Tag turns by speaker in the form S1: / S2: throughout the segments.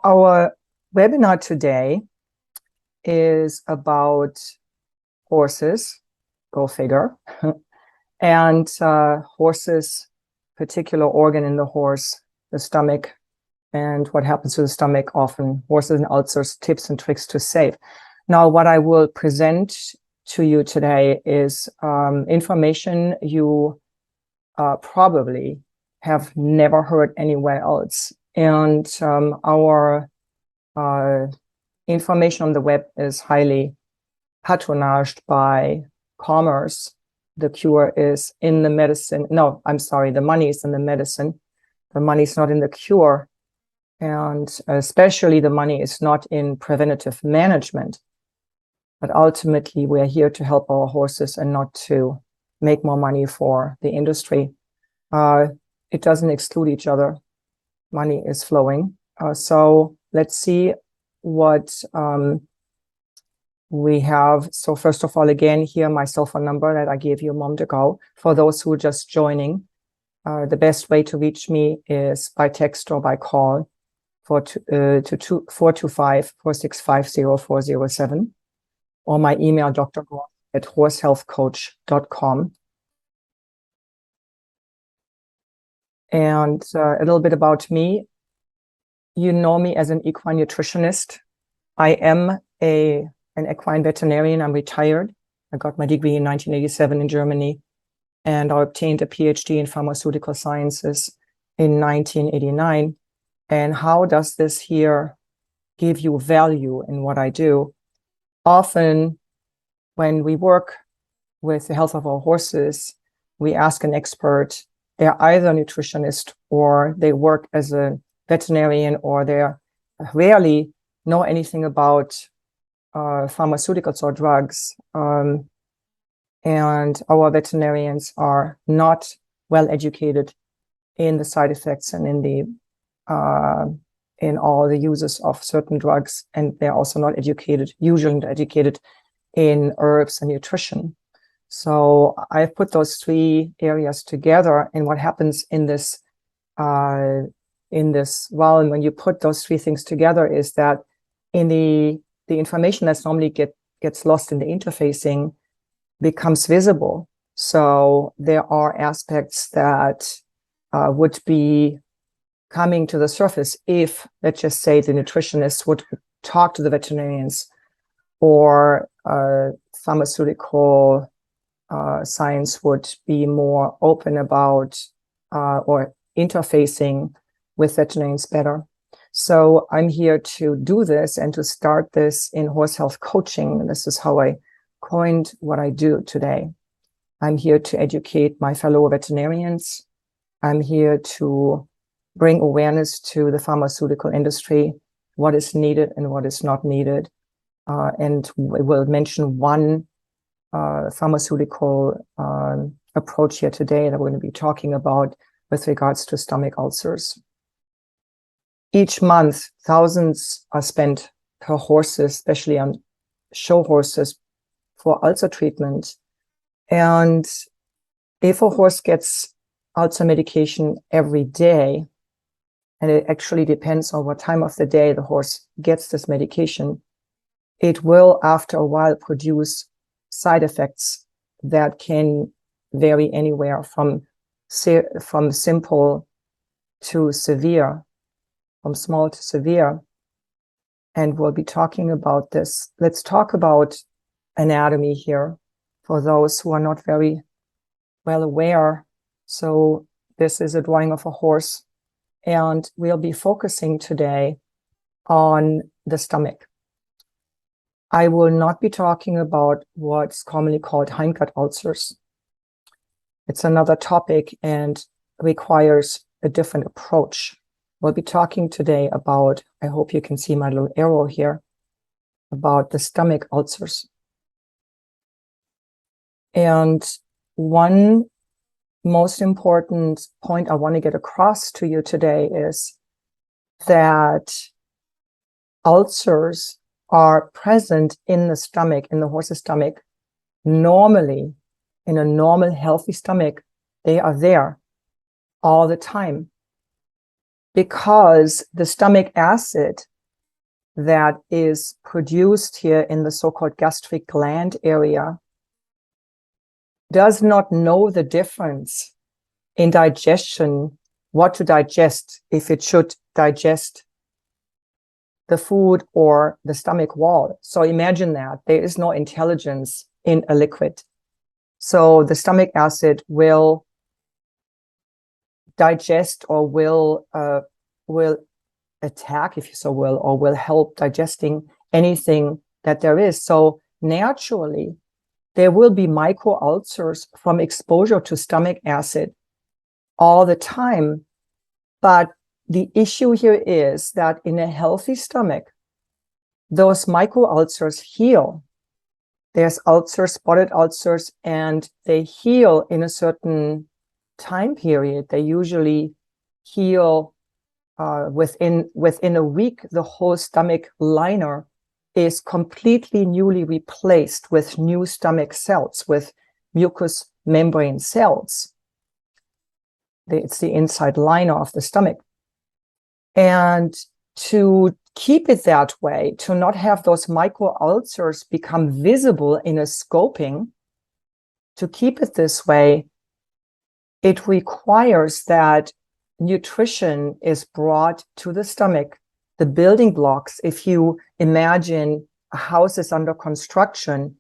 S1: our webinar today is about horses, go figure, and horses, particular organ in the horse, the stomach, and what happens to the stomach often, horses and ulcers, tips and tricks to save. Now, what I will present to you today is information you probably have never heard anywhere else. And our information on the web is highly patronized by commerce. The cure is in the medicine. No, I'm sorry, the money is in the medicine. The money is not in the cure. And especially the money is not in preventative management. But ultimately, we're here to help our horses and not to make more money for the industry. It doesn't exclude each other. Money is flowing. So let's see what we have. So first of all, again, here my cell phone number that I gave you a moment ago. For those who are just joining, the best way to reach me is by text or by call to 425-465-0407, or my email, drguard@horsehealthcoach.com. And a little bit about me. You know me as an equine nutritionist. I am an equine veterinarian. I'm retired. I got my degree in 1987 in Germany, and I obtained a PhD in pharmaceutical sciences in 1989. And how does this here give you value in what I do? Often when we work with the health of our horses, we ask an expert. They're either a nutritionist or they work as a veterinarian, or they rarely know anything about pharmaceuticals or drugs. And our veterinarians are not well educated in the side effects and in all the uses of certain drugs. And they're also not educated, usually not educated in herbs and nutrition. So I've put those three areas together, and what happens in this realm when you put those three things together is that in the information that's normally gets lost in the interfacing becomes visible. So there are aspects that would be coming to the surface if, let's just say, the nutritionist would talk to the veterinarians, or pharmaceutical science would be more open about or interfacing with veterinarians better. So I'm here to do this and to start this in horse health coaching. This is how I coined what I do today. I'm here to educate my fellow veterinarians. I'm here to bring awareness to the pharmaceutical industry, what is needed and what is not needed. And we will mention one pharmaceutical approach here today that we're going to be talking about with regards to stomach ulcers. Each month, thousands are spent per horses, especially on show horses, for ulcer treatment. And if a horse gets ulcer medication every day, and it actually depends on what time of the day the horse gets this medication, it will, after a while, produce side effects that can vary anywhere from simple to severe, from small to severe. And we'll be talking about this. Let's talk about anatomy here for those who are not very well aware. So this is a drawing of a horse, and we'll be focusing today on the stomach. I will not be talking about what's commonly called hindgut ulcers. It's another topic and requires a different approach. We'll be talking today about, I hope you can see my little arrow here, about the stomach ulcers. And one most important point I want to get across to you today is that ulcers are present in the stomach, in the horse's stomach. Normally, in a normal, healthy stomach, they are there all the time, because the stomach acid that is produced here in the so-called gastric gland area does not know the difference in digestion, what to digest, if it should digest the food or the stomach wall. So imagine that there is no intelligence in a liquid. So the stomach acid will digest or will attack, if you so will, or will help digesting anything that there is. So naturally, there will be micro-ulcers from exposure to stomach acid all the time. But the issue here is that in a healthy stomach, those micro-ulcers heal. There's ulcers, spotted ulcers, and they heal in a certain time period. They usually heal within a week. The whole stomach liner is completely newly replaced with new stomach cells, with mucous membrane cells. It's the inside liner of the stomach. And to keep it that way, to not have those micro-ulcers become visible in a scoping, to keep it this way, it requires that nutrition is brought to the stomach. The building blocks, if you imagine a house is under construction,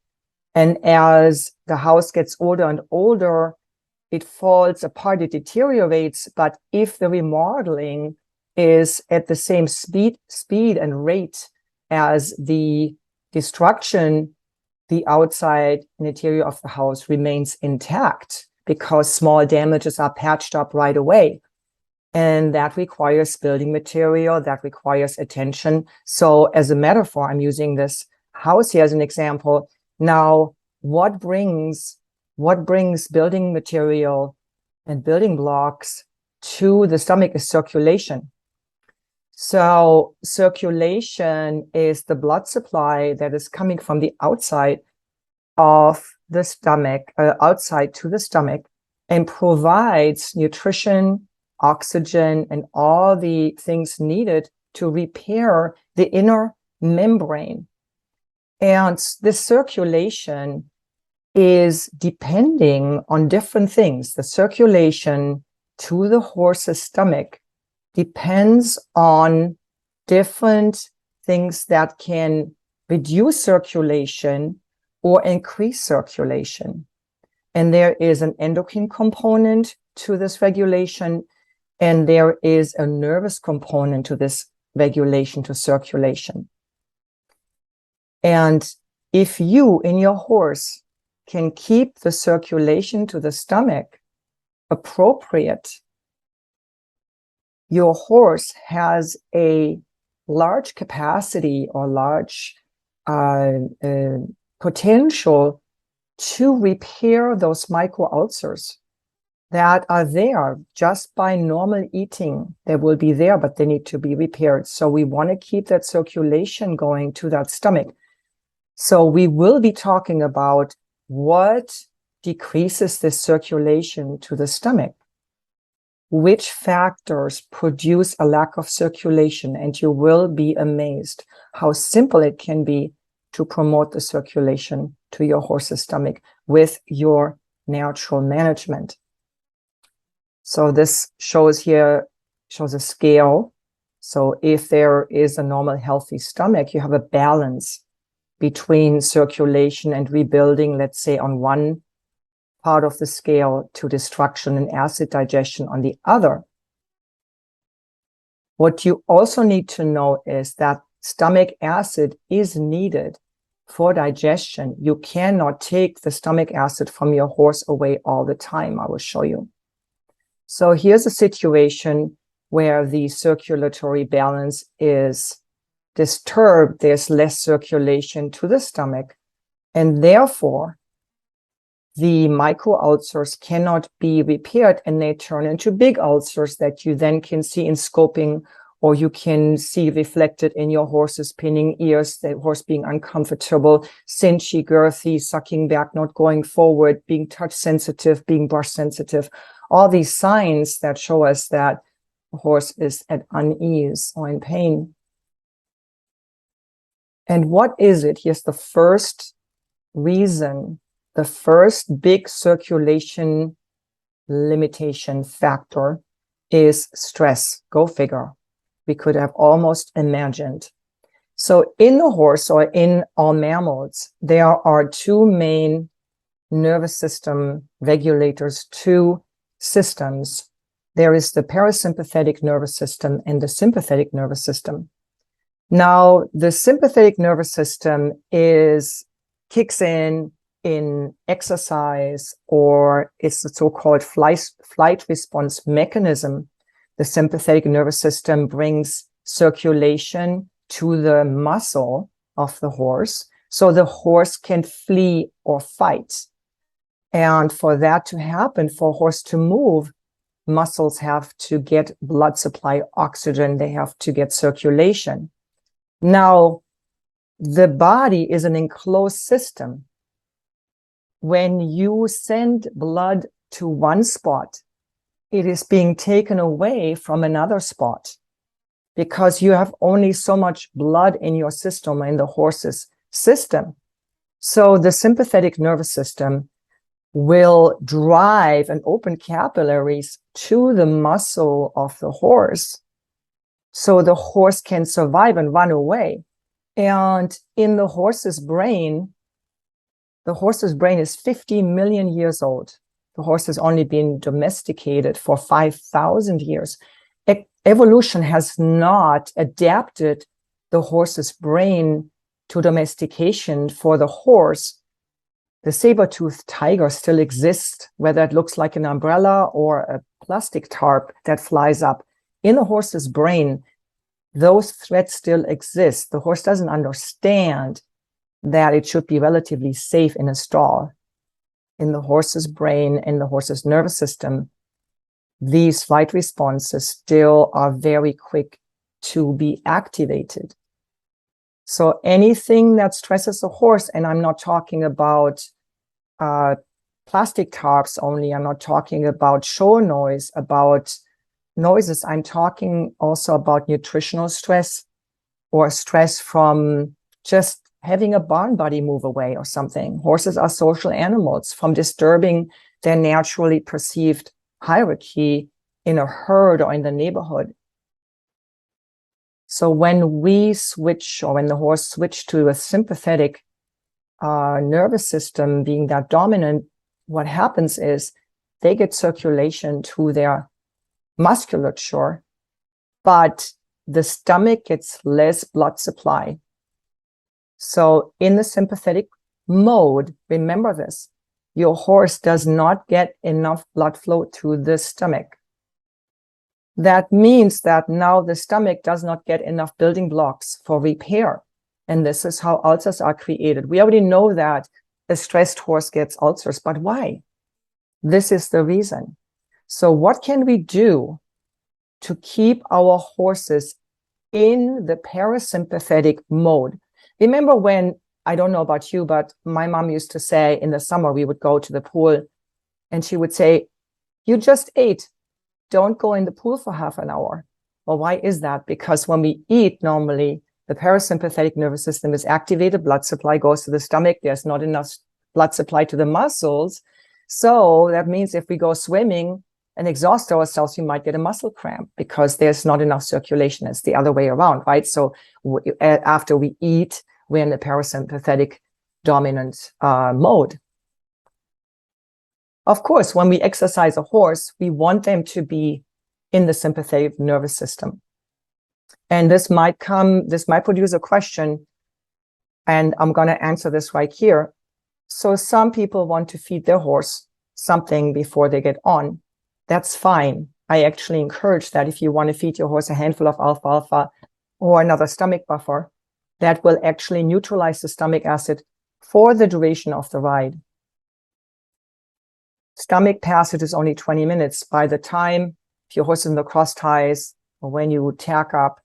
S1: and as the house gets older and older, it falls apart, it deteriorates. But if the remodeling is at the same speed and rate as the destruction, the outside and interior of the house remains intact because small damages are patched up right away. And that requires building material, that requires attention. So as a metaphor, I'm using this house here as an example. Now, what brings building material and building blocks to the stomach is circulation. So circulation is the blood supply that is coming from the outside of the stomach, outside to the stomach, and provides nutrition, oxygen, and all the things needed to repair the inner membrane. And this circulation is depending on different things. The circulation to the horse's stomach depends on different things that can reduce circulation or increase circulation. And there is an endocrine component to this regulation, and there is a nervous component to this regulation, to circulation. And if you, in your horse, can keep the circulation to the stomach appropriate, your horse has a large capacity or large potential to repair those micro-ulcers that are there just by normal eating. They will be there, but they need to be repaired. So we want to keep that circulation going to that stomach. So we will be talking about what decreases this circulation to the stomach, which factors produce a lack of circulation, and you will be amazed how simple it can be to promote the circulation to your horse's stomach with your natural management. So this shows a scale. So if there is a normal healthy stomach, you have a balance between circulation and rebuilding, let's say on one part of the scale, to destruction and acid digestion on the other. What you also need to know is that stomach acid is needed for digestion. You cannot take the stomach acid from your horse away all the time. I will show you. So here's a situation where the circulatory balance is disturbed. There's less circulation to the stomach, and therefore the micro-ulcers cannot be repaired, and they turn into big ulcers that you then can see in scoping, or you can see reflected in your horse's pinning ears, the horse being uncomfortable, cinchy, girthy, sucking back, not going forward, being touch sensitive, being brush sensitive. All these signs that show us that the horse is at unease or in pain. And what is it? Here's the first reason, the first big circulation limitation factor is stress. Go figure. We could have almost imagined. So in the horse, or in all mammals, there are two main nervous system regulators, two systems. There is the parasympathetic nervous system and the sympathetic nervous system. Now, the sympathetic nervous system kicks in exercise, or it's the so-called flight response mechanism. The sympathetic nervous system brings circulation to the muscle of the horse, so the horse can flee or fight. And for that to happen, for a horse to move, muscles have to get blood supply, oxygen, they have to get circulation. Now, the body is an enclosed system. When you send blood to one spot, it is being taken away from another spot because you have only so much blood in your system, in the horse's system. So the sympathetic nervous system will drive and open capillaries to the muscle of the horse so the horse can survive and run away. And in the horse's brain is 50 million years old. The horse has only been domesticated for 5,000 years. Evolution has not adapted the horse's brain to domestication for the horse. The saber-toothed tiger still exists, whether it looks like an umbrella or a plastic tarp that flies up. In the horse's brain, those threats still exist. The horse doesn't understand that it should be relatively safe in a stall. In the horse's brain, in the horse's nervous system, these flight responses still are very quick to be activated. So anything that stresses the horse, and I'm not talking about plastic tarps only, I'm not talking about show noise, about noises, I'm talking also about nutritional stress or stress from just having a barn buddy move away or something. Horses are social animals, from disturbing their naturally perceived hierarchy in a herd or in the neighborhood. So when we switch, or when the horse switch to a sympathetic nervous system being that dominant, what happens is they get circulation to their musculature, but the stomach gets less blood supply. So in the sympathetic mode, remember this, your horse does not get enough blood flow to the stomach. That means that now the stomach does not get enough building blocks for repair. And this is how ulcers are created. We already know that a stressed horse gets ulcers, but why? This is the reason. So what can we do to keep our horses in the parasympathetic mode? Remember when, I don't know about you, but my mom used to say in the summer, we would go to the pool and she would say, you just ate, don't go in the pool for half an hour. Well, why is that? Because when we eat normally, the parasympathetic nervous system is activated, blood supply goes to the stomach, there's not enough blood supply to the muscles. So that means if we go swimming and exhaust ourselves, we might get a muscle cramp because there's not enough circulation. It's the other way around, right? So after we eat, we're in the parasympathetic dominant mode. Of course, when we exercise a horse, we want them to be in the sympathetic nervous system. And this might produce a question, and I'm going to answer this right here. So some people want to feed their horse something before they get on. That's fine. I actually encourage that. If you want to feed your horse a handful of alfalfa or another stomach buffer, that will actually neutralize the stomach acid for the duration of the ride. Stomach passage is only 20 minutes. By the time, if your horse is in the cross ties, or when you tack up,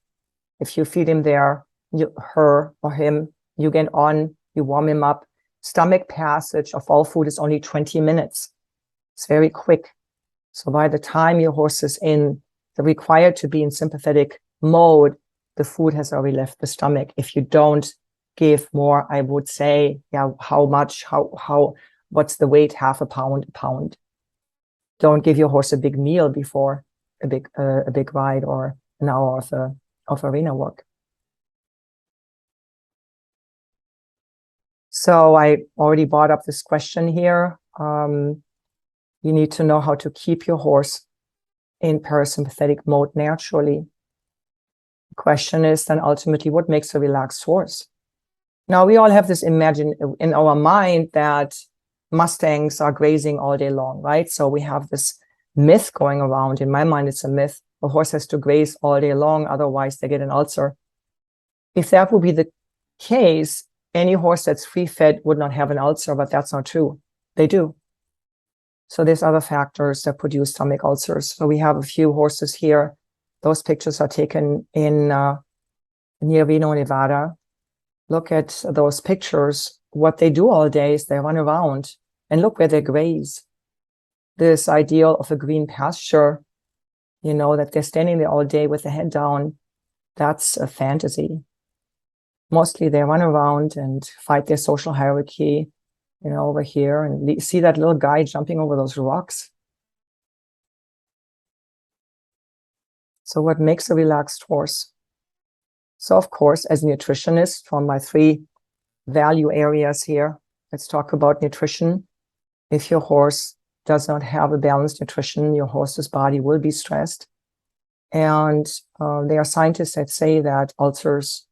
S1: if you feed him there, her or him, you get on, you warm him up. Stomach passage of all food is only 20 minutes. It's very quick. So by the time your horse is in the required to be in sympathetic mode, the food has already left the stomach. If you don't give more, I would say, yeah, how much, what's the weight? Half a pound, a pound. Don't give your horse a big meal before a big ride or an hour of arena work. So I already brought up this question here. You need to know how to keep your horse in parasympathetic mode naturally. The question is then ultimately, what makes a relaxed horse? Now, we all have this imagine in our mind that Mustangs are grazing all day long, right? So we have this myth going around. In my mind, it's a myth. A horse has to graze all day long, otherwise they get an ulcer. If that would be the case, any horse that's free-fed would not have an ulcer, but that's not true. They do. So there's other factors that produce stomach ulcers. So we have a few horses here. Those pictures are taken in near Reno, Nevada. Look at those pictures. What they do all day is they run around and look where they graze. This ideal of a green pasture, you know, that they're standing there all day with the head down, that's a fantasy. Mostly they run around and fight their social hierarchy, you know, over here. And see that little guy jumping over those rocks? So what makes a relaxed horse? So, of course, as a nutritionist, from my 3 value areas here, let's talk about nutrition. If your horse does not have a balanced nutrition, your horse's body will be stressed. And there are scientists that say that ulcers,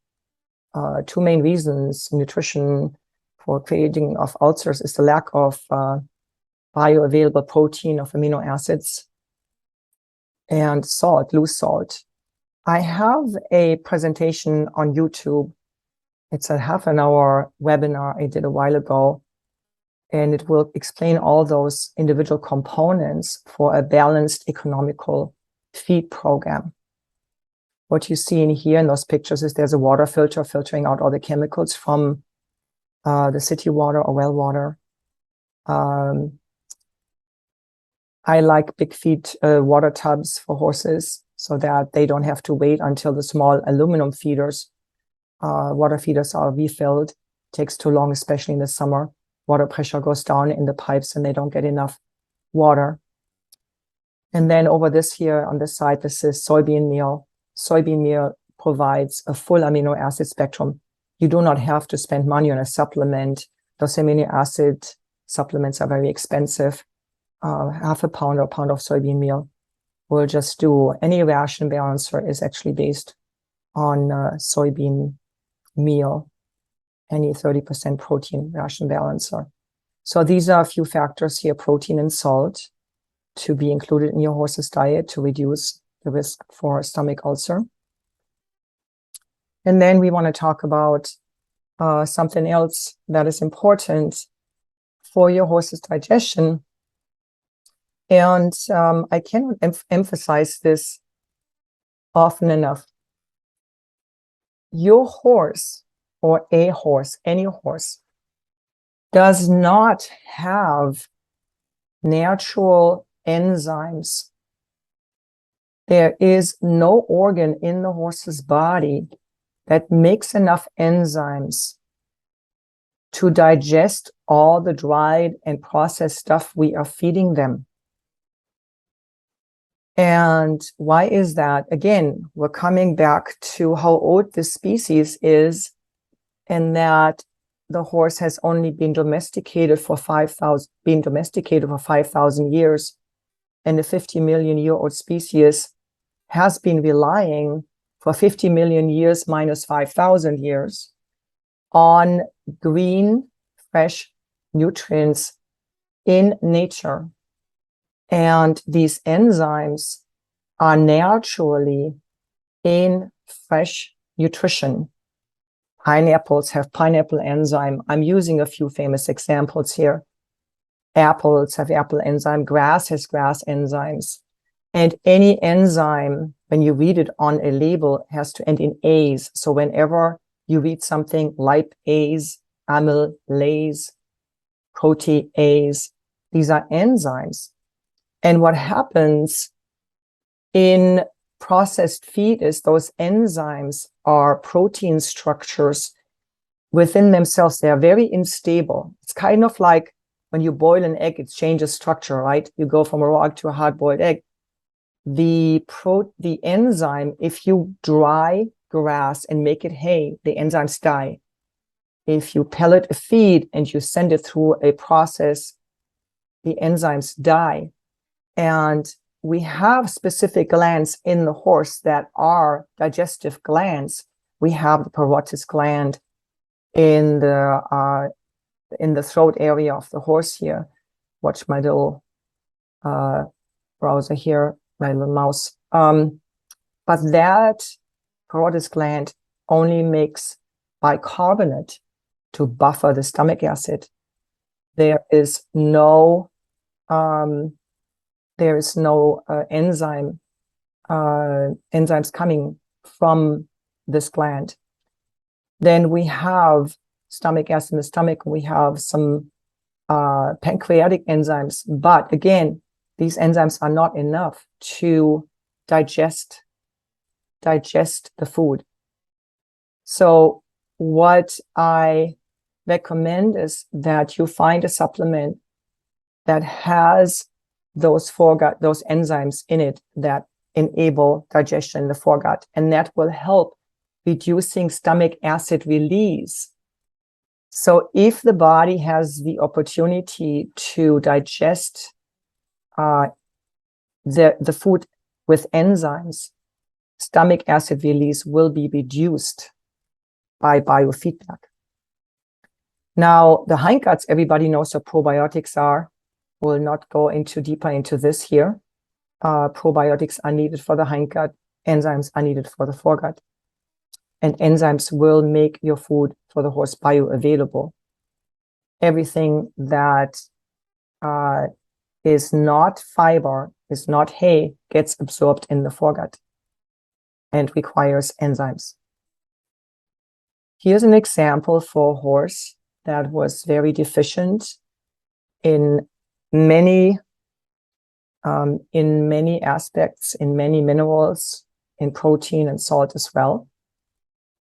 S1: 2 main reasons nutrition for creating of ulcers is the lack of bioavailable protein of amino acids and salt, loose salt. I have a presentation on YouTube. It's a half-an-hour webinar I did a while ago, and it will explain all those individual components for a balanced economical feed program. What you see in here in those pictures is there's a water filter filtering out all the chemicals from the city water or well water. I like big feed water tubs for horses so that they don't have to wait until the small aluminum feeders, water feeders are refilled. It takes too long, especially in the summer. Water pressure goes down in the pipes and they don't get enough water. And then over this here on this side, this is soybean meal. Soybean meal provides a full amino acid spectrum. You do not have to spend money on a supplement. Those amino acid supplements are very expensive. Half a pound or a pound of soybean meal will just do. Any ration balancer is actually based on soybean meal, any 30% protein ration balancer. So these are a few factors here, protein and salt, to be included in your horse's diet to reduce the risk for stomach ulcer. And then we want to talk about something else that is important for your horse's digestion. And I cannot emphasize this often enough. Your horse, or a horse, any horse, does not have natural enzymes. There is no organ in the horse's body that makes enough enzymes to digest all the dried and processed stuff we are feeding them. And why is that? Again, we're coming back to how old this species is, and that the horse has only been domesticated for 5,000 years, and the 50 million year old species has been relying for 50 million years minus 5,000 years on green, fresh nutrients in nature. And these enzymes are naturally in fresh nutrition. Pineapples have pineapple enzyme. I'm using a few famous examples here. Apples have apple enzyme. Grass has grass enzymes. And any enzyme, when you read it on a label, has to end in ase. So whenever you read something, lipase, amylase, protease, these are enzymes. And what happens in processed feed is those enzymes are protein structures within themselves, they are very unstable. It's kind of like when you boil an egg, it changes structure, right? You go from a raw egg to a hard-boiled egg. The enzyme, if you dry grass and make it hay, the enzymes die. If you pellet a feed and you send it through a process, the enzymes die. And we have specific glands in the horse that are digestive glands. We have the parotid gland in the throat area of the horse here. Watch my little browser here, my little mouse. But that parotid gland only makes bicarbonate to buffer the stomach acid. There is no enzymes coming from this gland. Then we have stomach acid in the stomach. We have some pancreatic enzymes, but again, these enzymes are not enough to digest the food. So what I recommend is that you find a supplement that has those enzymes in it that enable digestion in the foregut, and that will help reducing stomach acid release. So if the body has the opportunity to digest the food with enzymes, stomach acid release will be reduced by biofeedback. Now, the hindguts, everybody knows what probiotics are. We'll not go deeper into this here. Probiotics are needed for the hindgut. Enzymes are needed for the foregut. And enzymes will make your food for the horse bioavailable. Everything that is not fiber, is not hay, gets absorbed in the foregut and requires enzymes. Here's an example for a horse that was very deficient in many aspects, in many minerals, in protein and salt as well.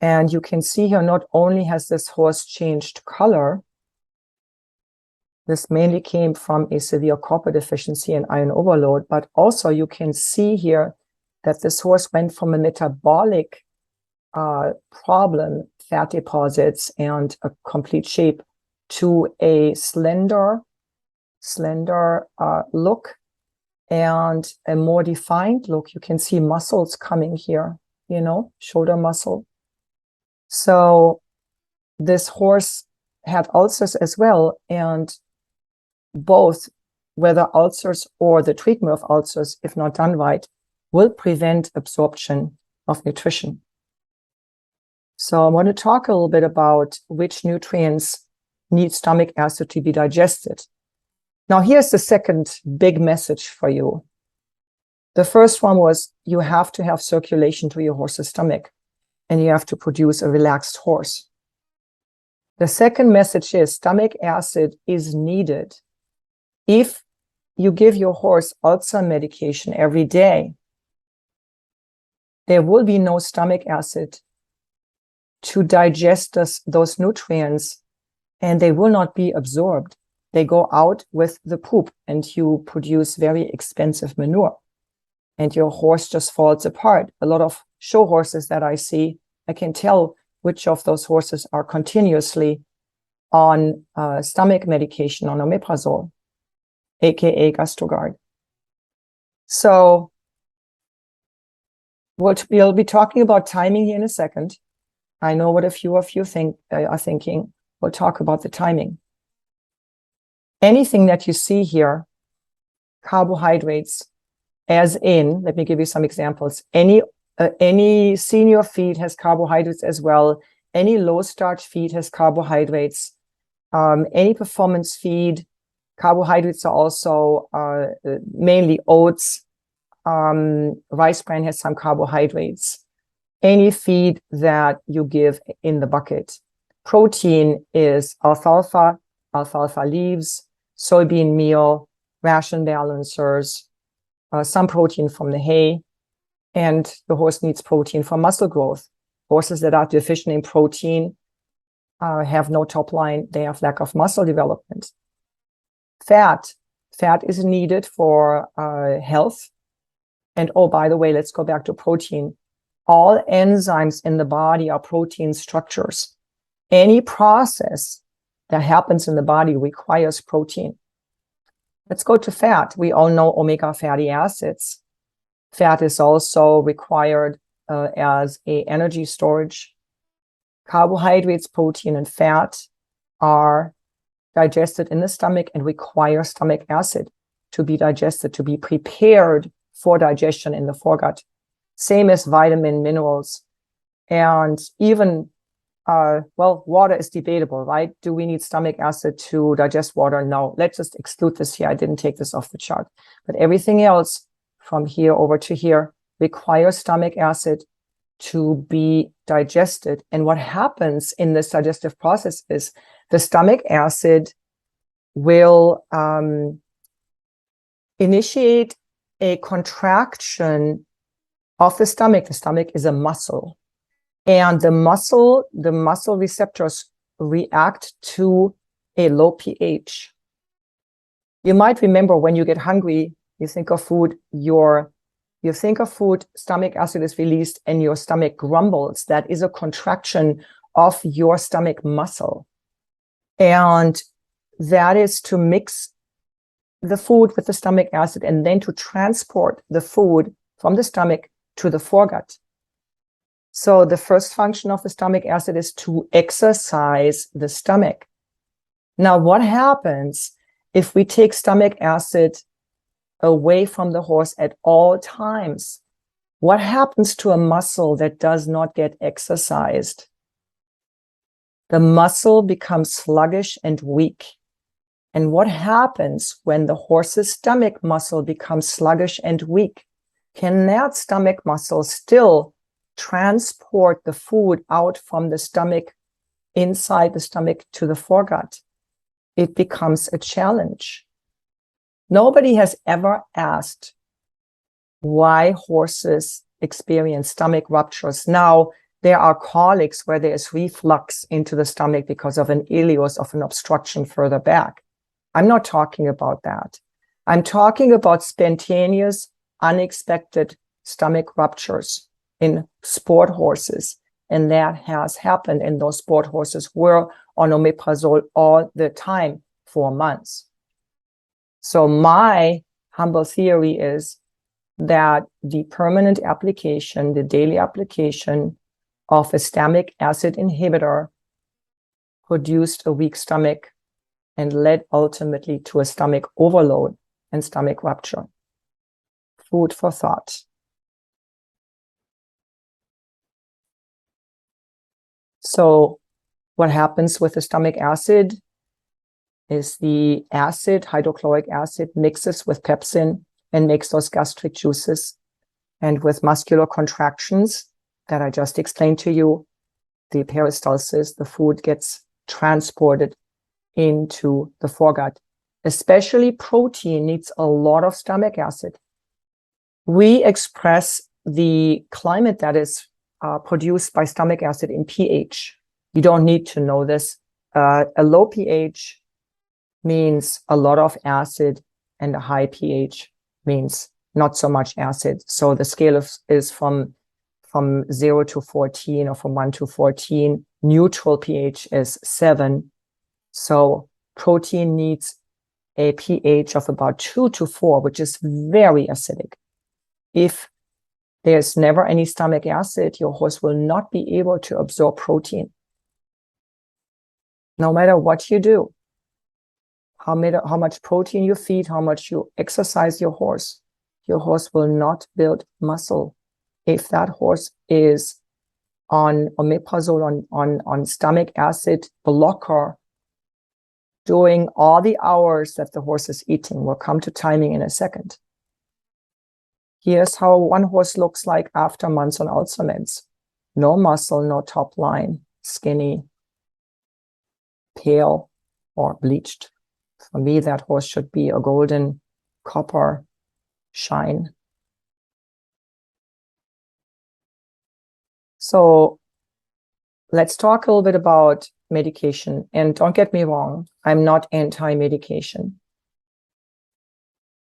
S1: And you can see here, not only has this horse changed color, this mainly came from a severe copper deficiency and iron overload, but also you can see here that this horse went from a metabolic problem, fat deposits and a complete shape, to a slender look and a more defined look. You can see muscles coming here, shoulder muscle. So this horse had ulcers as well, and both, whether ulcers or the treatment of ulcers, if not done right, will prevent absorption of nutrition. So I want to talk a little bit about which nutrients need stomach acid to be digested. Now, here's the second big message for you. The first one was you have to have circulation to your horse's stomach, and you have to produce a relaxed horse. The second message is stomach acid is needed. If you give your horse ulcer medication every day, there will be no stomach acid to digest those nutrients, and they will not be absorbed. They go out with the poop, and you produce very expensive manure, and your horse just falls apart. A lot of show horses that I see, I can tell which of those horses are continuously on stomach medication, on Omeprazole, aka GastroGuard. So we'll be talking about timing here in a second. I know what a few of you are thinking. We'll talk about the timing. Anything that you see here, carbohydrates, as in, let me give you some examples. Any senior feed has carbohydrates as well. Any low starch feed has carbohydrates. Any performance feed, carbohydrates are also mainly oats. Rice bran has some carbohydrates. Any feed that you give in the bucket. Protein is alfalfa leaves, soybean meal, ration balancers, some protein from the hay, and the horse needs protein for muscle growth. Horses that are deficient in protein have no top line. They have lack of muscle development. Fat is needed for health. And oh, by the way, let's go back to protein. All enzymes in the body are protein structures. Any process that happens in the body requires protein. Let's go to fat. We all know omega fatty acids. Fat is also required as a energy storage. Carbohydrates, protein, and fat are digested in the stomach and require stomach acid to be digested, to be prepared for digestion in the foregut. Same as vitamin, minerals, and even, well, water is debatable, right? Do we need stomach acid to digest water? No. Let's just exclude this here. I didn't take this off the chart. But everything else from here over to here requires stomach acid to be digested. And what happens in this digestive process is the stomach acid will initiate a contraction of the stomach. The stomach is a muscle. And the muscle receptors react to a low pH. You might remember when you get hungry, you think of food, stomach acid is released and your stomach grumbles. That is a contraction of your stomach muscle. And that is to mix the food with the stomach acid and then to transport the food from the stomach to the foregut. So the first function of the stomach acid is to exercise the stomach. Now, what happens if we take stomach acid away from the horse at all times? What happens to a muscle that does not get exercised? The muscle becomes sluggish and weak. And what happens when the horse's stomach muscle becomes sluggish and weak? Can that stomach muscle still transport the food out from the stomach, inside the stomach to the foregut? It becomes a challenge. Nobody has ever asked why horses experience stomach ruptures. Now, there are colics where there is reflux into the stomach because of an ileus, of an obstruction further back. I'm not talking about that. I'm talking about spontaneous, unexpected stomach ruptures in sport horses. And that has happened, and those sport horses were on omeprazole all the time for months. So my humble theory is that the permanent application, the daily application of a stomach acid inhibitor produced a weak stomach and led ultimately to a stomach overload and stomach rupture. Food for thought. So what happens with the stomach acid is the acid, hydrochloric acid, mixes with pepsin and makes those gastric juices. And with muscular contractions that I just explained to you, the peristalsis, the food gets transported into the foregut. Especially protein needs a lot of stomach acid. We express the climate that is produced by stomach acid in pH. You don't need to know this. A low pH means a lot of acid, and a high pH means not so much acid. So the scale is from 0 to 14 or from 1 to 14. Neutral pH is 7. So protein needs a pH of about 2 to 4, which is very acidic. If there's never any stomach acid, your horse will not be able to absorb protein. No matter what you do, how much protein you feed, how much you exercise your horse will not build muscle. If that horse is on omeprazole, on stomach acid blocker, during all the hours that the horse is eating, we'll come to timing in a second. Here's how one horse looks like after months on Ulcer meds. No muscle, no top line, skinny, pale, or bleached. For me, that horse should be a golden copper shine. So let's talk a little bit about medication. And don't get me wrong, I'm not anti-medication.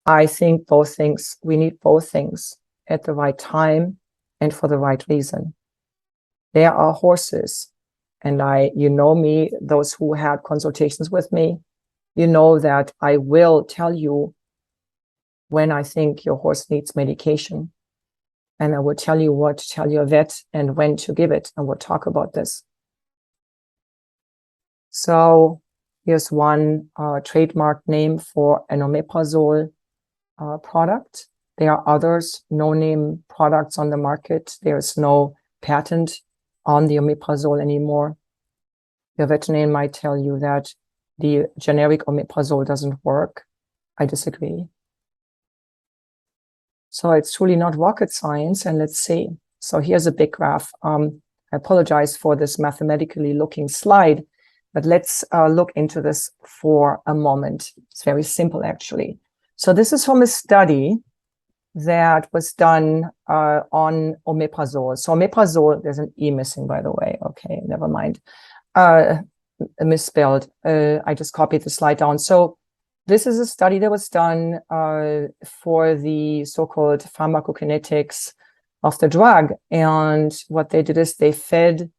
S1: I think both things, we need both things at the right time and for the right reason. There are horses, and you know me, those who had consultations with me, you know that I will tell you when I think your horse needs medication. And I will tell you what to tell your vet and when to give it. And we'll talk about this. So here's one trademark name for an omeprazole product. There are others, no-name products on the market. There's no patent on the omeprazole anymore. Your veterinarian might tell you that the generic omeprazole doesn't work. I disagree. So it's truly not rocket science, and let's see. So here's a big graph. I apologize for this mathematically looking slide, but let's look into this for a moment. It's very simple, actually. So this is from a study that was done on omeprazole. So omeprazole, there's an E missing, by the way. Okay, never mind. Misspelled. I just copied the slide down. So this is a study that was done for the so-called pharmacokinetics of the drug. And what they did is they fed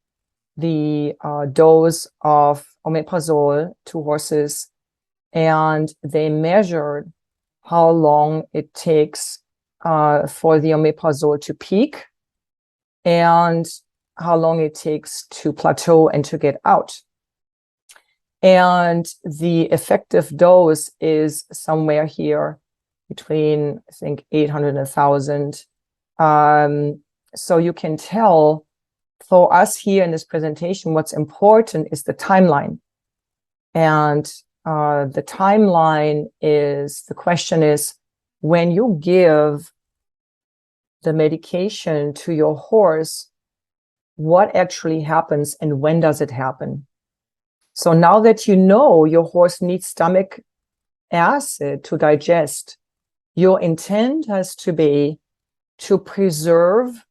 S1: the dose of omeprazole to horses, and they measured how long it takes for the omeprazole to peak and how long it takes to plateau and to get out. And the effective dose is somewhere here between, I think, 800 and 1,000. So you can tell for us here in this presentation, what's important is the timeline. And the timeline is, the question is, when you give the medication to your horse, what actually happens and when does it happen? So now that you know your horse needs stomach acid to digest, your intent has to be to preserve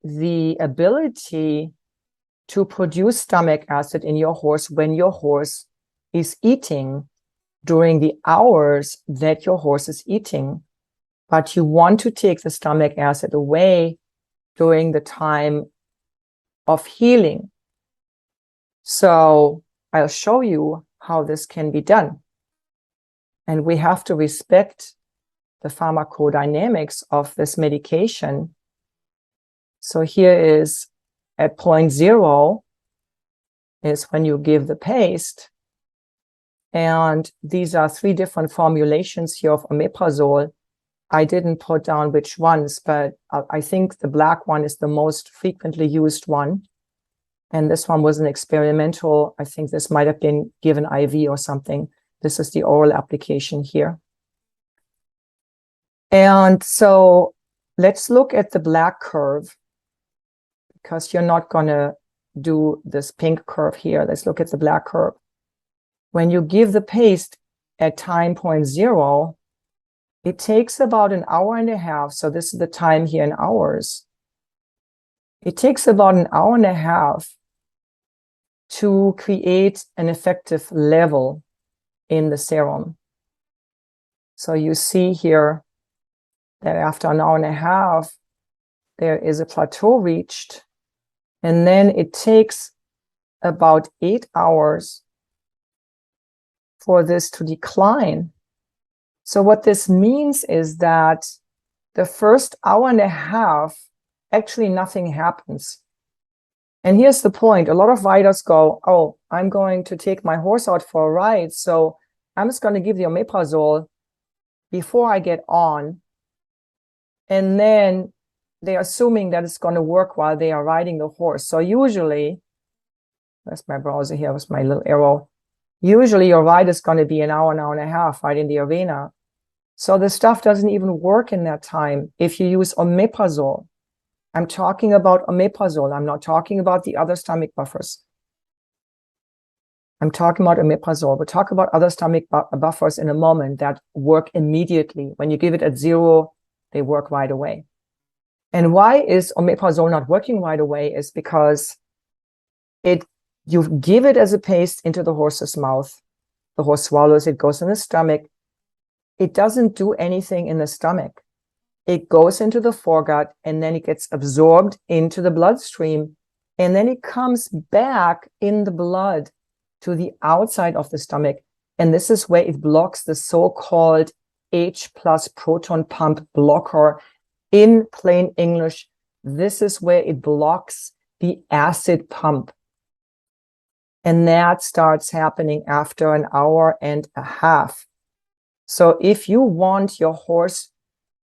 S1: the ability to produce stomach acid in your horse when your horse is eating during the hours that your horse is eating. But you want to take the stomach acid away during the time of healing. So I'll show you how this can be done. And we have to respect the pharmacodynamics of this medication. So here is at 0.0 is when you give the paste. And these are 3 different formulations here of omeprazole. I didn't put down which ones, but I think the black one is the most frequently used one. And this one was an experimental. I think this might have been given IV or something. This is the oral application here. And so let's look at the black curve, because you're not going to do this pink curve here. Let's look at the black curve. When you give the paste at time 0.0, it takes about an hour and a half. So this is the time here in hours. It takes about an hour and a half to create an effective level in the serum. So you see here that after an hour and a half, there is a plateau reached. And then it takes about 8 hours for this to decline. So what this means is that the first hour and a half, actually nothing happens. And here's the point. A lot of riders go, oh, I'm going to take my horse out for a ride, so I'm just going to give the omeprazole before I get on. And then they're assuming that it's going to work while they are riding the horse. So usually, that's my browser here with my little arrow. Usually your ride is going to be an hour and a half right in the arena. So the stuff doesn't even work in that time if you use omeprazole. I'm talking about omeprazole. I'm not talking about the other stomach buffers. I'm talking about omeprazole. We'll talk about other stomach buffers in a moment that work immediately. When you give it at 0, they work right away. And why is omeprazole not working right away is because You give it as a paste into the horse's mouth. The horse swallows it, goes in the stomach. It doesn't do anything in the stomach. It goes into the foregut, and then it gets absorbed into the bloodstream, and then it comes back in the blood to the outside of the stomach. And this is where it blocks the so-called H+ proton pump blocker. In plain English, this is where it blocks the acid pump. And that starts happening after an hour and a half. So if you want your horse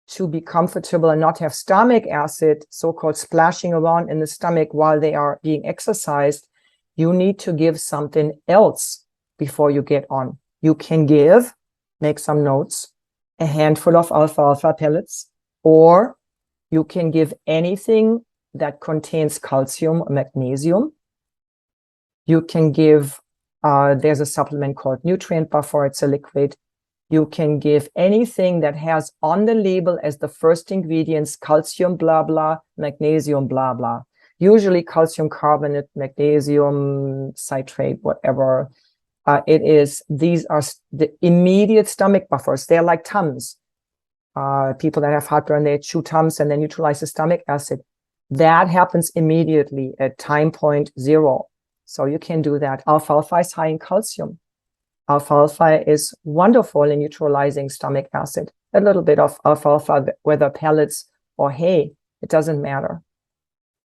S1: to be comfortable and not have stomach acid, so-called splashing around in the stomach while they are being exercised, you need to give something else before you get on. You can give, make some notes, a handful of alfalfa pellets, or you can give anything that contains calcium or magnesium. You can give, there's a supplement called Nutrient Buffer, it's a liquid. You can give anything that has on the label as the first ingredients, calcium, blah, blah, magnesium, blah, blah. Usually calcium carbonate, magnesium citrate, whatever it is. These are the immediate stomach buffers. They're like Tums. People that have heartburn, they chew Tums and then neutralize the stomach acid. That happens immediately at time point 0. So you can do that. Alfalfa is high in calcium. Alfalfa is wonderful in neutralizing stomach acid. A little bit of alfalfa, whether pellets or hay, it doesn't matter.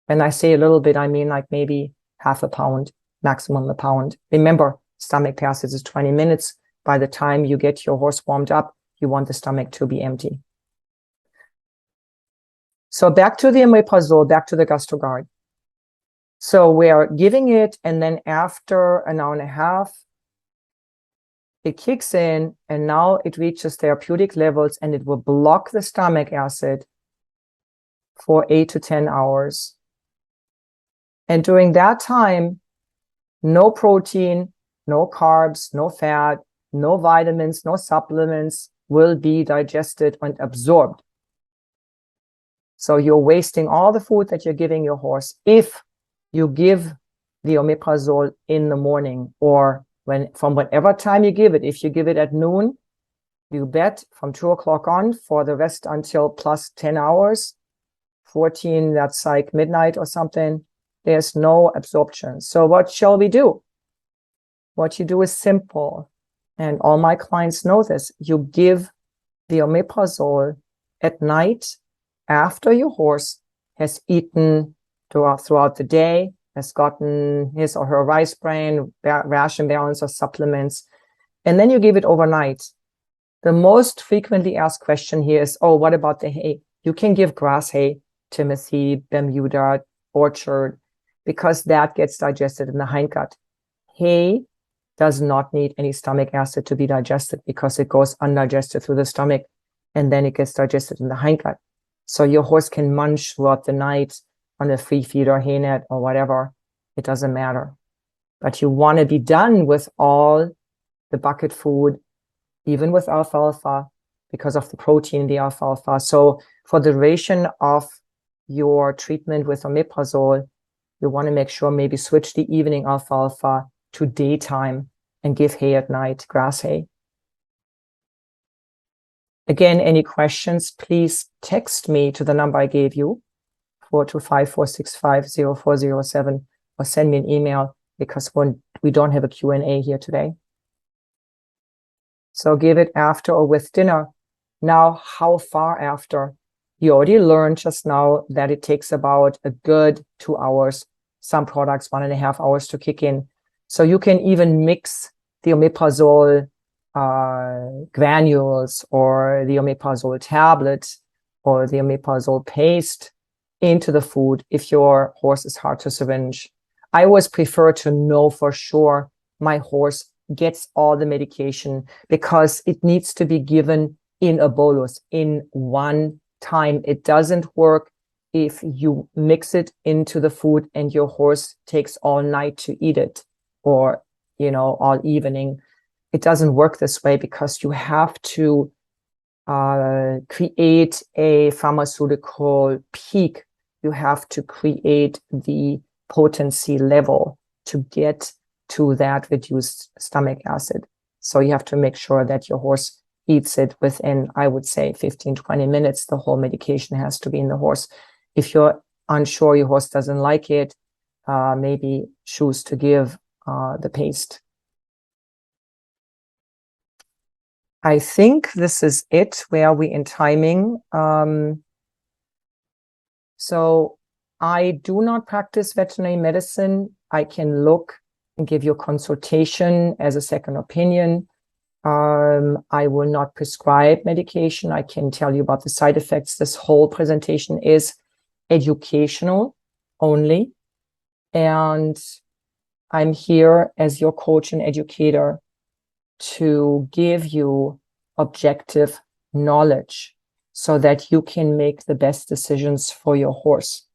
S1: When I say a little bit, I mean like maybe half a pound, maximum a pound. Remember, stomach passage is 20 minutes. By the time you get your horse warmed up, you want the stomach to be empty. So back to the Omeprazole, back to the GastroGuard. So we are giving it, and then after an hour and a half, it kicks in, and now it reaches therapeutic levels, and it will block the stomach acid for 8 to 10 hours. And during that time, no protein, no carbs, no fat, no vitamins, no supplements will be digested and absorbed. So you're wasting all the food that you're giving your horse if you give the Omeprazole in the morning, or from whatever time you give it. If you give it at noon, you bet from 2 o'clock on for the rest until plus 10 hours, 14, that's like midnight or something, there's no absorption. So what shall we do? What you do is simple. And all my clients know this. You give the Omeprazole at night after your horse has eaten throughout the day, has gotten his or her rice bran, ration balance or supplements, and then you give it overnight. The most frequently asked question here is, oh, what about the hay? You can give grass hay, Timothy, Bermuda, orchard, because that gets digested in the hindgut. Hay does not need any stomach acid to be digested because it goes undigested through the stomach, and then it gets digested in the hindgut. So your horse can munch throughout the night on a free feed or hay net or whatever. It doesn't matter. But you want to be done with all the bucket food, even with alfalfa, because of the protein in the alfalfa. So for the duration of your treatment with Omeprazole, you want to make sure maybe switch the evening alfalfa to daytime and give hay at night, grass hay. Again, any questions, please text me to the number I gave you, 425-465-0407, or send me an email, because we don't have a Q&A here today. So give it after or with dinner. Now, how far after? You already learned just now that it takes about a good 2 hours, some products 1.5 hours to kick in. So you can even mix the Omeprazole granules or the Omeprazole tablet or the Omeprazole paste into the food if your horse is hard to syringe. I always prefer to know for sure my horse gets all the medication, because it needs to be given in a bolus, in one time. It doesn't work if you mix it into the food and your horse takes all night to eat it, or, all evening. It doesn't work this way, because you have to create a pharmaceutical peak. You have to create the potency level. to get to that reduced stomach acid. So you have to make sure that your horse eats it within, I would say, 15, 20 minutes. The whole medication has to be in the horse. If you're unsure, your horse doesn't like it, maybe choose to give the paste. I think this is it. Where are we in timing? So I do not practice veterinary medicine. I can look and give you a consultation as a second opinion. I will not prescribe medication. I can tell you about the side effects. This whole presentation is educational only. And I'm here as your coach and educator to give you objective knowledge so that you can make the best decisions for your horse.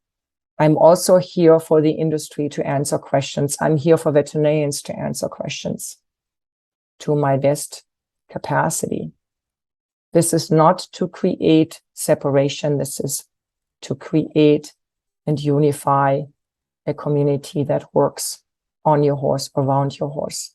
S1: I'm also here for the industry to answer questions. I'm here for veterinarians to answer questions to my best capacity. This is not to create separation. This is to create and unify a community that works on your horse, around your horse.